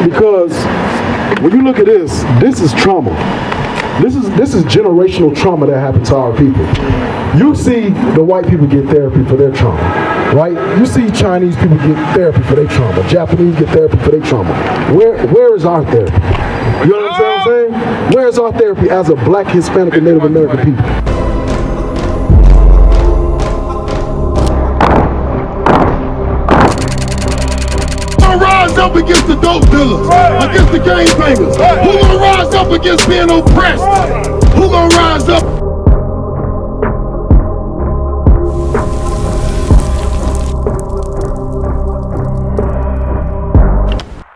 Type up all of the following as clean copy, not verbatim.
Because when you look at this is trauma. This is generational trauma that happened to our people. You see the white people get therapy for their trauma, right? You see Chinese people get therapy for their trauma. Japanese get therapy for their trauma. Where is our therapy? You know what I'm saying? Where is our therapy as a black, Hispanic, and Native American people? Rise up against the dope dealers, against the gangbangers. Who gonna rise up against being oppressed? Who gonna rise up?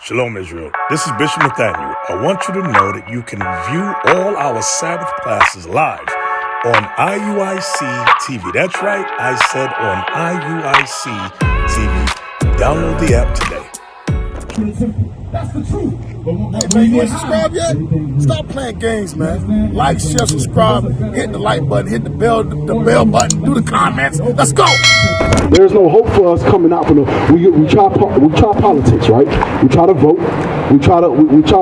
Shalom, Israel. This is Bishop Nathaniel. I want you to know that you can view all our Sabbath classes live on IUIC TV. That's right, I said on IUIC TV. Download the app today. That's the truth. Hey, you ain't subscribed yet? Stop playing games, man. Like, share, subscribe, hit the like button, hit the bell button, do the comments. Let's go. There's no hope for us coming out from the. We try politics, right? We try to vote. We try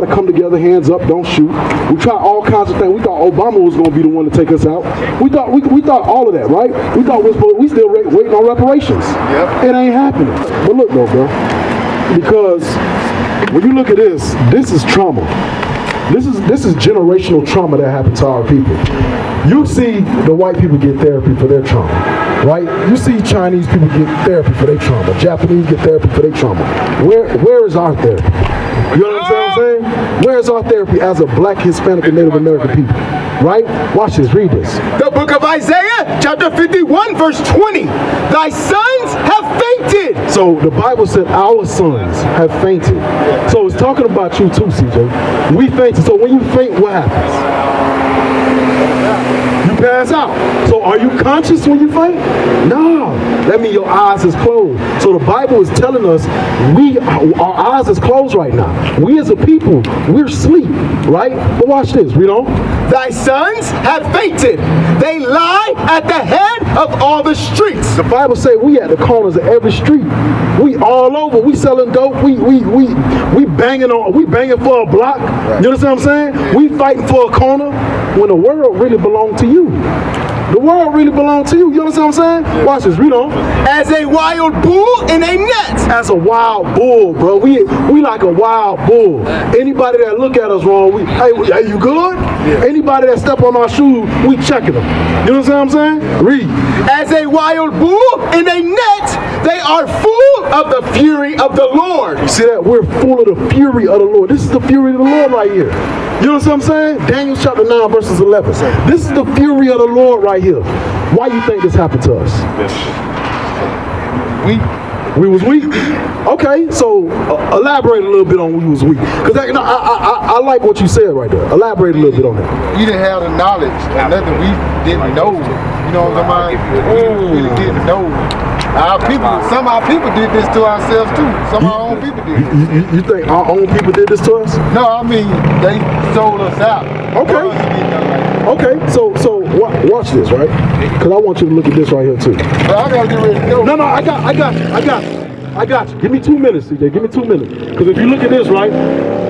to come together, hands up, don't shoot. We try all kinds of things. We thought Obama was going to be the one to take us out. We thought all of that, right? We thought we still waiting on reparations. Yep. It ain't happening. But look though, bro. Because when you look at this is trauma. This is generational trauma that happened to our people. You see the white people get therapy for their trauma, right? You see Chinese people get therapy for their trauma. Japanese get therapy for their trauma. Where is our therapy? You know what I'm saying? Where is our therapy as a black, Hispanic, and Native American people? Right? Watch this, read this. The book of Isaiah, chapter 51, verse 20. Thy sons have fainted. So the Bible said our sons have fainted. So it's talking about you too, CJ. We fainted. So when you faint, what happens? You pass out. So are you conscious when you faint? No. That means your eyes is closed. So the Bible is telling us our eyes is closed right now. We as a people, we're asleep, right? But watch this, read on. Thy sons have fainted. They lie at the head of all the streets. The Bible says we at the corners of every street. We all over. We selling dope. We banging for a block. Right. You understand what I'm saying? We fighting for a corner when the world really belongs to you. The world really belongs to you. You understand what I'm saying? Watch this. Read on. As a wild bull in a net. As a wild bull, bro. We like a wild bull. Anybody that look at us wrong, hey, are you good? Yeah. Anybody that step on our shoes, we checking them. You know what I'm saying? Read. As a wild bull in a net, they are full of the fury of the Lord. You see that? We're full of the fury of the Lord. This is the fury of the Lord right here. You know what I'm saying? Daniel chapter 9 verses 11. This is the fury of the Lord right here. Why you think this happened to us? We was weak. Okay, so elaborate a little bit on we was weak. Because I like what you said right there. Elaborate a little bit on that. We didn't have the knowledge and nothing we didn't know. You know what I'm saying? We didn't know. Some of our people did this to ourselves too. Some of our own people did it. You think our own people did this to us? No, I mean they sold us out. Okay, so watch this, right? Because I want you to look at this right here too. But I gotta get ready to go. No, I got you. Give me 2 minutes, CJ. Give me 2 minutes. Because if you look at this, right?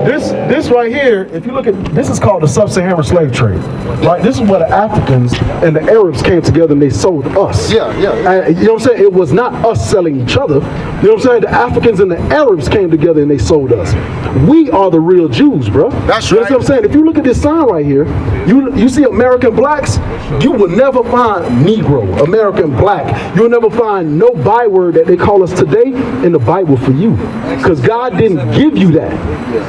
This right here, if you look at this is called the sub-Saharan slave trade, right? This is where the Africans and the Arabs came together and they sold us. Yeah. And, you know what I'm saying? It was not us selling each other. You know what I'm saying? The Africans and the Arabs came together and they sold us. We are the real Jews, bro. That's right. You know what I'm saying? If you look at this sign right here, you see American blacks, you will never find Negro, American black. You'll never find no byword that they call us today in the Bible for you. Because God didn't give you that,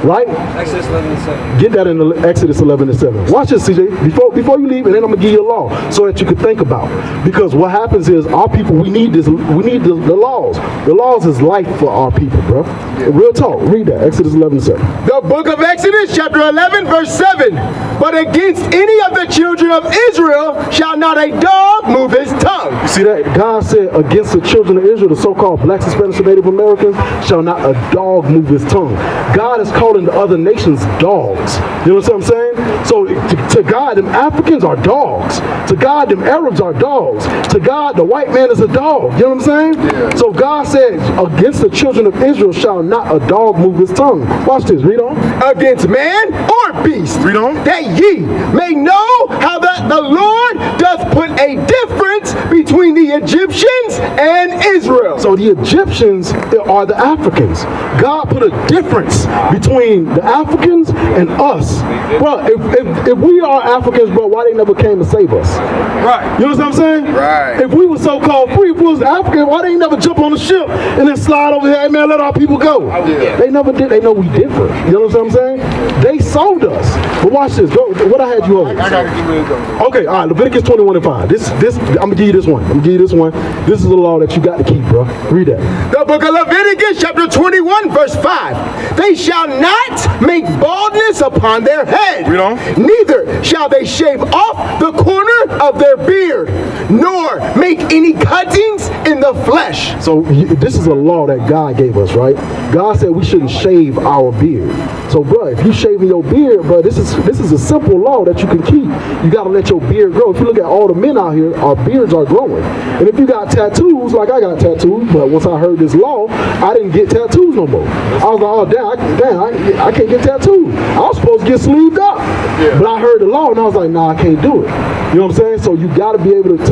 right? Exodus 11:7. Get that in Exodus 11:7. Watch this, CJ. Before you leave, and then I'm gonna give you a law so that you can think about. Because what happens is our people, we need this. We need the laws. The laws is life for our people, bro. Real talk. Read that. Exodus 11:7. The book of Exodus, chapter 11, verse 7. But against any of the children of Israel shall not a dog move his tongue. You see that? God said against the children of Israel, the so-called blacks, Hispanics, and Native Americans, shall not a dog move his tongue. God is calling the other nations dogs. You know what I'm saying? So to God, them Africans are dogs. To God, them Arabs are dogs. To God, the white man is a dog. You know what I'm saying? Yeah. So God said, against the children of Israel shall not a dog move his tongue. Watch this, read on. Against man or beast. Read on. That ye may know how that the Lord doth put a difference between the Egyptians and Israel. So the Egyptians are the Africans. God put a difference between the Africans and us. Bro, if we are Africans, bro, why they never came to save us? Right. You know what I'm saying? Right. If we were so-called free, if we was African, why they never jump on the ship and then slide over here, hey man, let our people go? Yeah. They never did. They know we different. You know what I'm saying? They sold us. But watch this. Go, what I had you on. I gotta get rid of them. Okay, all right, Leviticus 21:5. This, I'm gonna give you this one. This is a law that you got to keep, bro. Read that. The book of Leviticus, chapter 21, verse 5. They shall not make baldness upon their head. Read on. Neither shall they shave off the corner of their beard, nor make any cuttings in the flesh. So this is a law that God gave us, right? God said we shouldn't shave our beard. So, bro, if you shaving your beard, bro, this is a simple law that you can keep. You got to let your beard grow. If you look at all the men out here, our beards are growing. And if you got tattoos, like I got tattoos, but once I heard this law, I didn't get tattoos no more. I was like, oh, damn, I can't get tattoos. I was supposed to get sleeved up. Yeah. But I heard the law, and I was like, nah, I can't do it. You know what I'm saying? So you got to be able to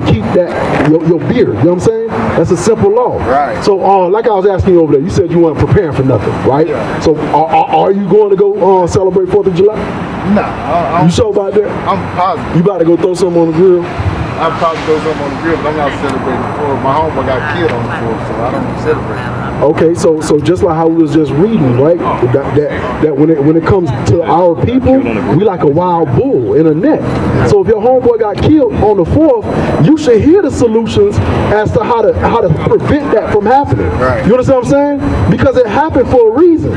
keep that, your beard. You know what I'm saying? That's a simple law. Right. So, like I was asking you over there, you said you weren't preparing for nothing, right? Yeah. So are you going to go celebrate 4th of July? Nah. You sure about that? I'm positive. You about to go throw something on the grill? I'm probably go something on the grill, but I'm not celebrating the 4th. My homeboy got killed on the 4th, so I don't celebrate. Okay, so just like how we was just reading, right? That when it comes to our people, we like a wild bull in a net. So if your homeboy got killed on the 4th, you should hear the solutions as to how to prevent that from happening. Right. You understand what I'm saying? Because it happened for a reason.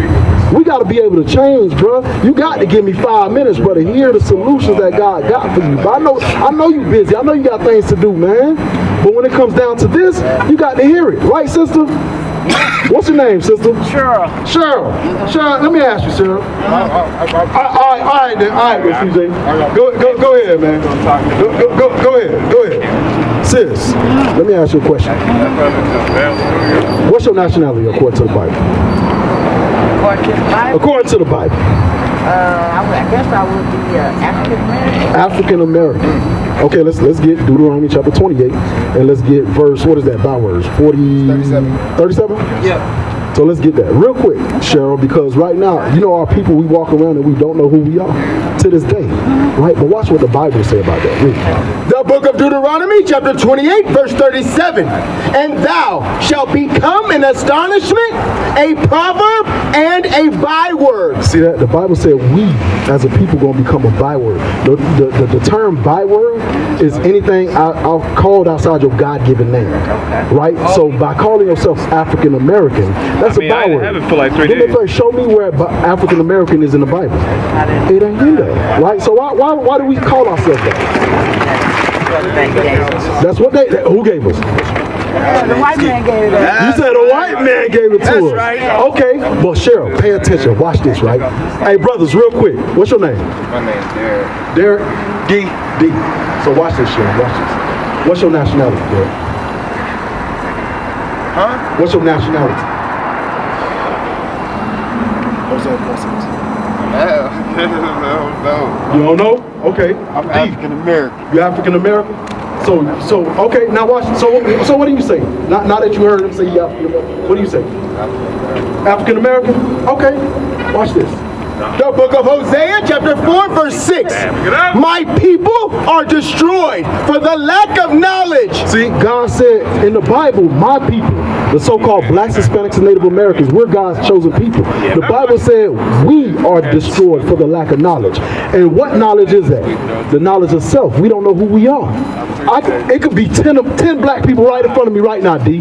We got to be able to change, bro. You got to give me 5 minutes, bro, to hear the solutions that God got for you. But I know you busy. I know you got things to do, man. But when it comes down to this, you got to hear it, right, sister? What's your name, sister? Cheryl, let me ask you, Cheryl. All right, CJ. Go ahead, man. Go ahead. Sis, let me ask you a question. What's your nationality according to the Bible? According to the Bible. I guess I would be African American. African American. Okay, let's get Deuteronomy chapter 28, and let's get verse, what is that, by words? 37? Yeah. So let's get that real quick, Cheryl, because right now, you know, our people, we walk around and we don't know who we are to this day, right? But watch what the Bible say about that. Read. The book of Deuteronomy, chapter 28, verse 37. And thou shalt become an astonishment, a proverb, and a byword. See that? The Bible said we, as a people, going to become a byword. The term byword is anything called outside your God-given name, right? So by calling yourself African American, that's a byword. I haven't for like 3 days. Show me where African American is in the Bible. It ain't in there, right? So why do we call ourselves that? That's what who gave us? The white man gave it up. You said the white man gave it to us. That's right. Okay, but Cheryl, pay attention. Watch this, right? Hey, brothers, real quick. What's your name? My name's Derek. Derek? D. So watch this, Cheryl. Watch this. What's your nationality, Derek? Huh? What's your nationality? No. You don't know? Okay. I'm African American. You African American? So okay. Now watch. So what do you say? Now that you heard him say you African American, what do you say? African American? Okay. Watch this. The book of Hosea, chapter 4, verse 6. My people are destroyed for the lack of knowledge. See, God said in the Bible, my people, the so-called blacks, Hispanics, and Native Americans, we're God's chosen people. The Bible said we are destroyed for the lack of knowledge. And what knowledge is that? The knowledge of self. We don't know who we are. It could be 10 black people right in front of me right now, D,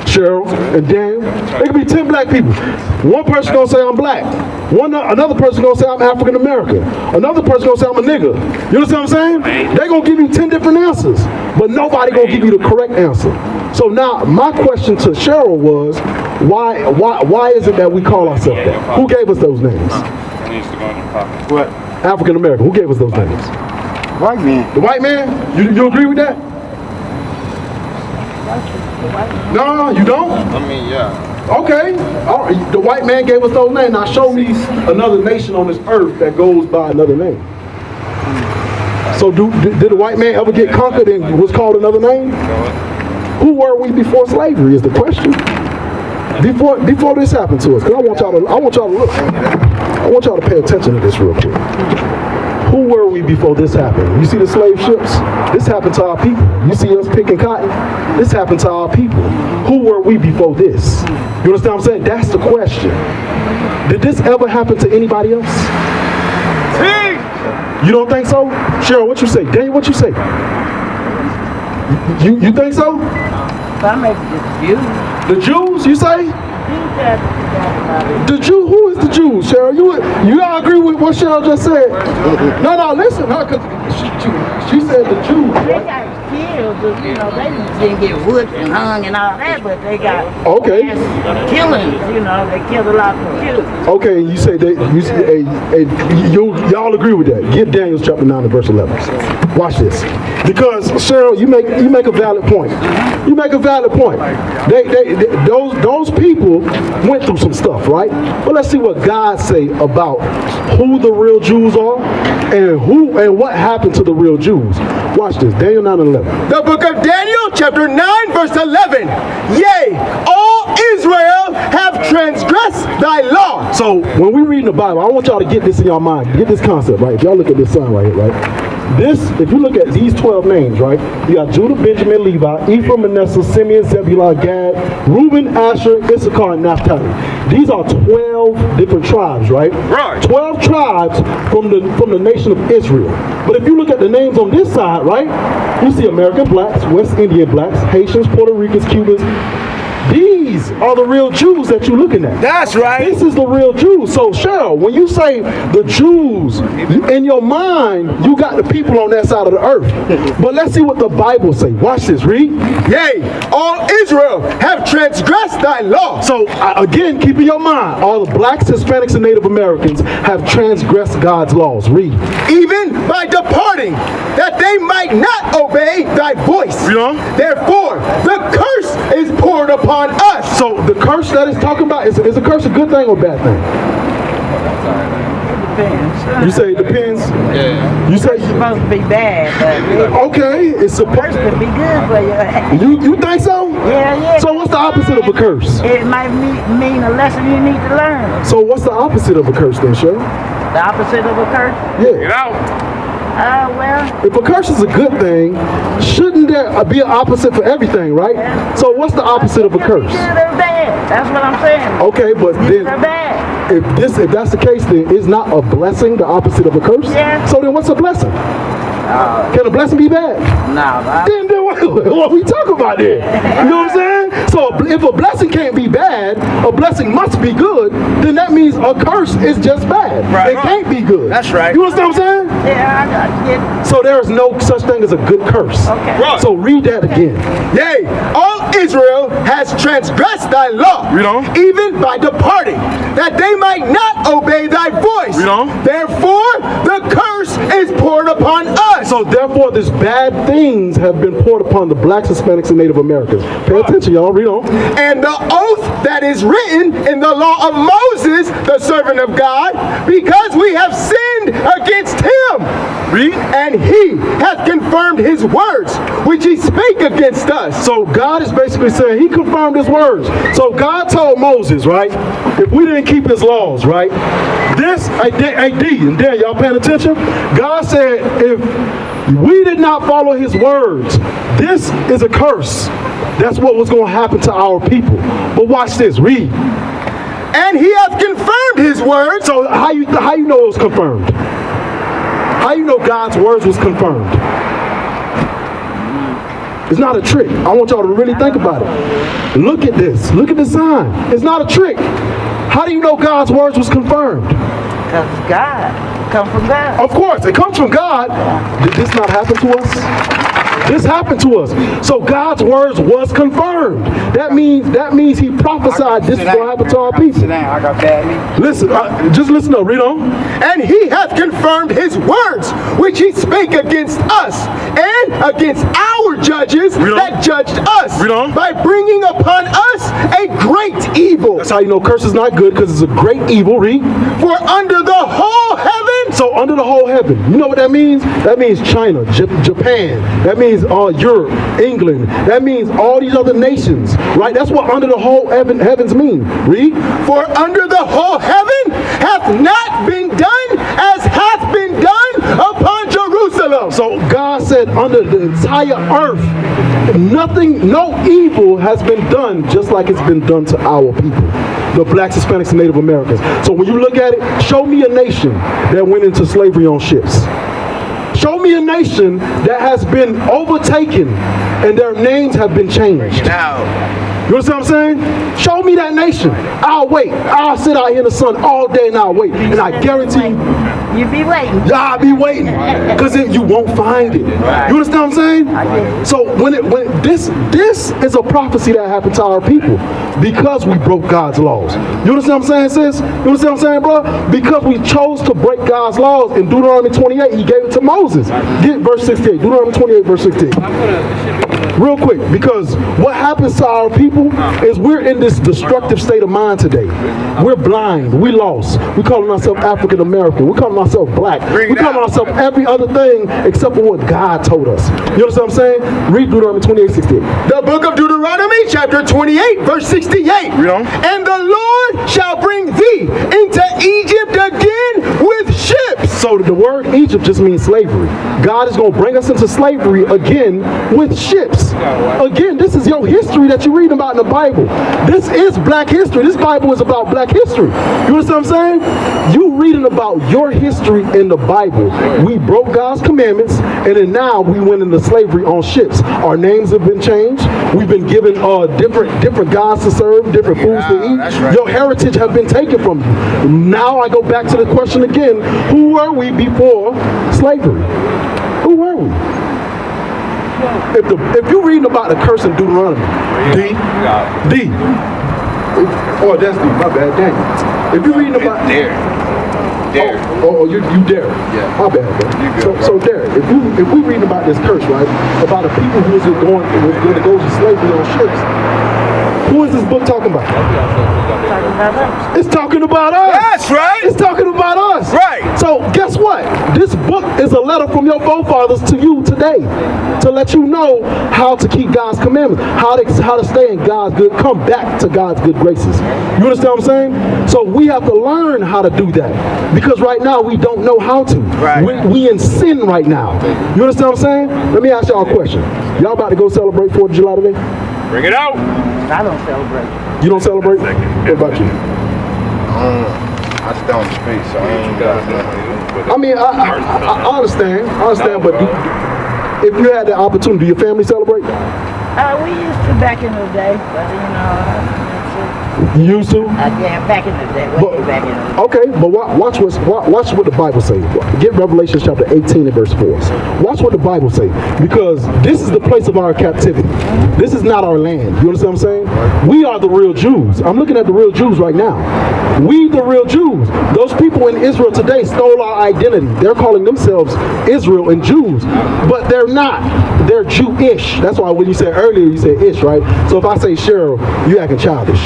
Cheryl, and Dan. It could be 10 black people. One person gonna say I'm black. Another person gonna say I'm African American. Another person gonna say I'm a nigga. You understand what I'm saying? They gonna give you 10 different answers, but nobody gonna give you the correct answer. So now my question to Cheryl was, why is it that we call ourselves that? Who gave us those names? needs to go in your pocket. What? African American. Who gave us those names? White man. The white man? You agree with that? No, you don't? I mean, yeah. Okay. All right. The white man gave us those names. Now show me another nation on this earth that goes by another name. So did the white man ever get conquered and was called another name? Who were we before slavery is the question. Before this happened to us. Because I want y'all to look. I want y'all to pay attention to this real quick. Who were we before this happened? You see the slave ships? This happened to our people. You see us picking cotton? This happened to our people. Who were we before this? You understand what I'm saying? That's the question. Did this ever happen to anybody else? You don't think so? Cheryl, what you say? Daniel, what you say? You think so? I make the Jews. The Jews, you say? The Jew, who is the Jews, Cheryl? You all agree with what Cheryl just said? No, listen, because she said the Jews. They got killed, but you know, they didn't get wood and hung and all that, but they got mass killings, you know, they killed a lot of Jews. Okay, you say y'all agree with that. Give Daniel chapter 9 and verse 11. Watch this. Because Cheryl, you make a valid point. You make a valid point. Those people went through some stuff, right? But let's see what God say about who the real Jews are and what happened to the real Jews. Watch this, Daniel 9 and 11. The book of Daniel, chapter 9, verse 11. Yea, all Israel have transgressed thy law. So when we read in the Bible, I want y'all to get this in your mind. Get this concept, right? If y'all look at this sign right here, right? If you look at these 12 names, right? You got Judah, Benjamin, Levi, Ephraim, Manasseh, Simeon, Zebulun, Gad, Reuben, Asher, Issachar, and Naphtali. These are 12 different tribes, right? Right. 12 tribes from the nation of Israel. But if you look at the names on this side, right? You see American blacks, West Indian blacks, Haitians, Puerto Ricans, Cubans. These are the real Jews that you're looking at. That's right. This is the real Jews. So Cheryl, when you say the Jews, in your mind, you got the people on that side of the earth. But let's see what the Bible say. Watch this, read. Yea, all Israel have transgressed thy law. So again, keep in your mind, all the blacks, Hispanics, and Native Americans have transgressed God's laws. Read. Even by departing, that they might not obey thy voice. Yeah. Therefore, the curse is poured upon us. So the curse that it's talking about, is a curse a good thing or bad thing? Depends. You say it depends? Yeah. You say It's supposed to be bad, but okay, it's supposed it could be good for you. You think so? Yeah. So what's the opposite of a curse? It might mean a lesson you need to learn. So what's the opposite of a curse then, Cheryl? The opposite of a curse? Yeah. Get out. Well, If a curse is a good thing, shouldn't there be an opposite for everything, right? So what's the opposite of a curse? good or bad. That's what I'm saying. Okay, but Good or then bad. if that's the case, then is not a blessing the opposite of a curse? Yeah. So then what's a blessing? Can a blessing be bad? No, Then what we talk about there? You know what I'm saying? So if a blessing can't be bad, a blessing must be good, then that means a curse is just bad. Right. It can't be good. That's right. You understand what I'm saying? yeah, I get it. So there is no such thing as a good curse. Okay. Right. So read that again. Yea, all Israel has transgressed thy law. Read on. Even by departing, that they might not obey thy voice. Read on. Therefore, the curse is poured upon us. So therefore, these bad things have been poured upon the blacks, Hispanics, and Native Americans. Pay attention, y'all. Read on. And the oath that is written in the law of Moses, the servant of God, because we have sinned against him. Read. And he hath confirmed his words, which he spake against us. So God is basically saying he confirmed his words. So God told Moses, right, if we didn't keep his laws, right, this, and there, y'all paying attention? God said if we did not follow his words, this is a curse. That's what was going to happen to our people. But watch this, read. And he hath confirmed his words. So how you know it was confirmed? How you know God's words was confirmed? It's not a trick. I want y'all to really think about it. Look at this. Look at the sign. It's not a trick. How do you know God's words was confirmed? Because God. Come from God. Of course, it comes from God. Did this not happen to us? This happened to us. So God's words was confirmed. That means he prophesied this is going to happen to our people. I got bad news. Listen, just listen up, read on. And he hath confirmed his words, which he spake against us, and against our judges that judged us, by bringing upon us a great evil. That's how you know curse is not good, because it's a great evil, read. For under the whole heaven. So under the whole heaven, you know what that means? That means China, Japan. That means Europe, England. That means all these other nations, right? That's what under the whole heavens mean. Read. For under the whole heaven hath not been done as hath been done upon Jerusalem. So God said under the entire earth, nothing, no evil has been done just like it's been done to our people, the blacks, Hispanics, and Native Americans. So when you look at it, show me a nation that went into slavery on ships. Show me a nation that has been overtaken and their names have been changed. You understand what I'm saying? Show me that nation. I'll wait. I'll sit out here in the sun all day and I'll wait. And I guarantee you be waiting. I'll be waiting. Because you won't find it. You understand what I'm saying? So when this is a prophecy that happened to our people because we broke God's laws. You understand what I'm saying, sis? You understand what I'm saying, bro? Because we chose to break God's laws in Deuteronomy 28, he gave it to Moses. Get verse 68. Deuteronomy 28, verse 16. Real quick, because what happens to our people is we're in this destructive state of mind today. We're blind. We lost. We're calling ourselves African American. We're calling ourselves black. We're calling ourselves every other thing except for what God told us. You understand what I'm saying? Read Deuteronomy 28, 68. The book of Deuteronomy, chapter 28, verse 68. And the Lord shall bring thee into Egypt again with ships. So the word Egypt just means slavery. God is going to bring us into slavery again with ships. Again, this is your history that you're reading about in the Bible. This is black history. This Bible is about black history. You understand what I'm saying? You reading about your history in the Bible. We broke God's commandments, and then now we went into slavery on ships. Our names have been changed. We've been given different gods to serve, different foods to eat. Your heritage have been taken from you. Now I go back to the question again: who were we before slavery? Who were we? If you're reading about the curse in Deuteronomy, D. Oh, that's D. My bad. Dang. If you're reading about Dare. Oh, you dare. Yeah. My bad, bro. So dare. If we reading about this curse, right? About the people who was going to go to slavery on ships. Who is this book talking about? It's talking about us. That's right. It's talking about us. Right. So guess what? This book is a letter from your forefathers to you today, to let you know how to keep God's commandments, how to stay in God's good, come back to God's good graces. You understand what I'm saying? So we have to learn how to do that, because right now we don't know how to. Right. We in sin right now. You understand what I'm saying? Let me ask y'all a question. Y'all about to go celebrate 4th of July today? Bring it out. I don't celebrate. You don't celebrate? What about you? I stay on the street, so I ain't got nothing. I mean, I understand, but if you had the opportunity, do your family celebrate? We used to back in the day, but you know, You used to? yeah, back in the day, way back in the day. Okay, but watch what the Bible says. Get Revelation chapter 18 and verse 4. Watch what the Bible says, because this is the place of our captivity. This is not our land. You understand what I'm saying? We are the real Jews. I'm looking at the real Jews right now. We the real Jews. Those people in Israel today stole our identity. They're calling themselves Israel and Jews, but they're not. They're Jewish. That's why when you said earlier, you said ish, right? So if I say Cheryl, you acting childish.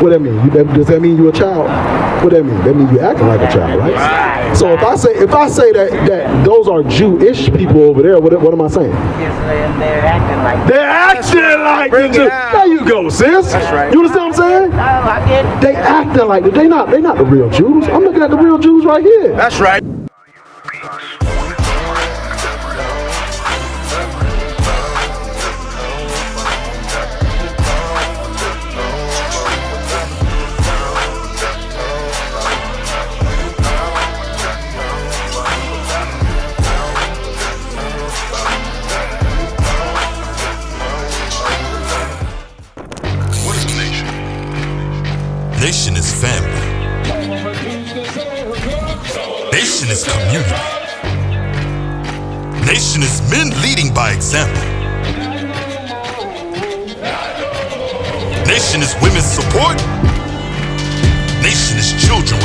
What that mean? Does that mean you're a child? What that mean? That means you acting like a child, right? So if I say that those are Jewish people over there, what am I saying? They're acting like They're acting like the Jews. There you go, sis. That's right. You understand what I'm saying? I get it. They acting like they're not the real Jews. I'm looking at the real Jews right here. That's right. Nation is family. Nation Nation is community. Nation is men leading by example. Nation is women's support. Nation is children